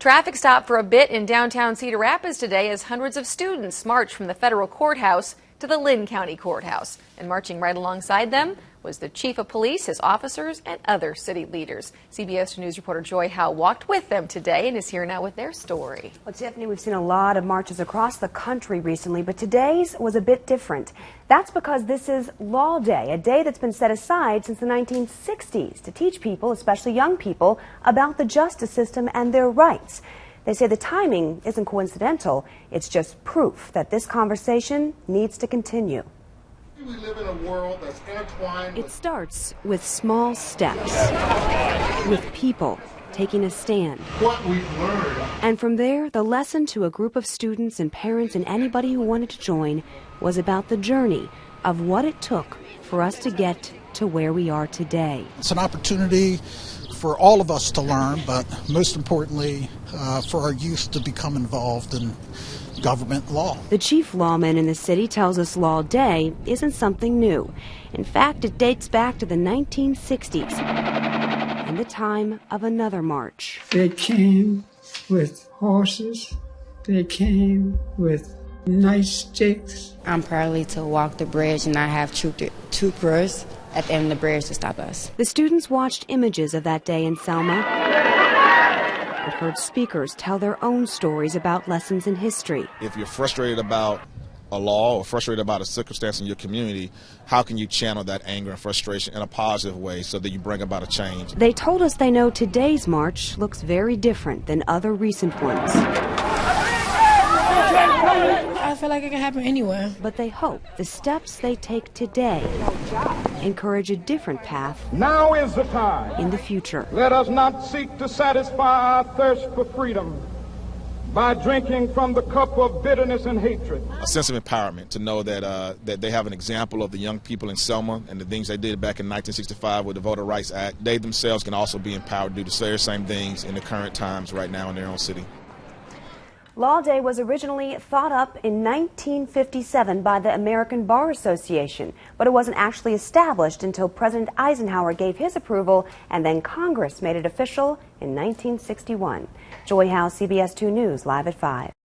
Traffic stopped for a bit in downtown Cedar Rapids today as hundreds of students marched from the Federal Courthouse to the Linn County Courthouse. And marching right alongside them was the Chief of Police, his officers, and other city leaders. CBS News reporter Joy Howe walked with them today and is here now with their story. Well, Tiffany, we've seen a lot of marches across the country recently, but today's was a bit different. That's because this is Law Day, a day that's been set aside since the 1960s to teach people, especially young people, about the justice system and their rights. They say the timing isn't coincidental. It's just proof that this conversation needs to continue. We live in a world that's intertwined. It starts with small steps, with people taking a stand. What we've learned. And from there, the lesson to a group of students and parents and anybody who wanted to join was about the journey of what it took for us to get to where we are today. It's an opportunity for all of us to learn, but most importantly, for our youth to become involved in government law. The chief lawman in the city tells us Law Day isn't something new. In fact, it dates back to the 1960s and the time of another march. They came with horses. They came with nightsticks. I'm proudly to walk the bridge and I have troopers at the end of the bridge to stop us. The students watched images of that day in Selma and heard speakers tell their own stories about lessons in history. If you're frustrated about a law or frustrated about a circumstance in your community, how can you channel that anger and frustration in a positive way so that you bring about a change? They told us they know today's march looks very different than other recent ones. I feel like it can happen anywhere. But they hope the steps they take today encourage a different path now is the time in the future. Let us not seek to satisfy our thirst for freedom by drinking from the cup of bitterness and hatred. A sense of empowerment to know that that they have an example of the young people in Selma and the things they did back in 1965 with the Voter Rights Act. They themselves can also be empowered to do the very same things in the current times right now in their own city. Law Day was originally thought up in 1957 by the American Bar Association, but it wasn't actually established until President Eisenhower gave his approval, and then Congress made it official in 1961. Joy Howe, CBS 2 News, live at 5.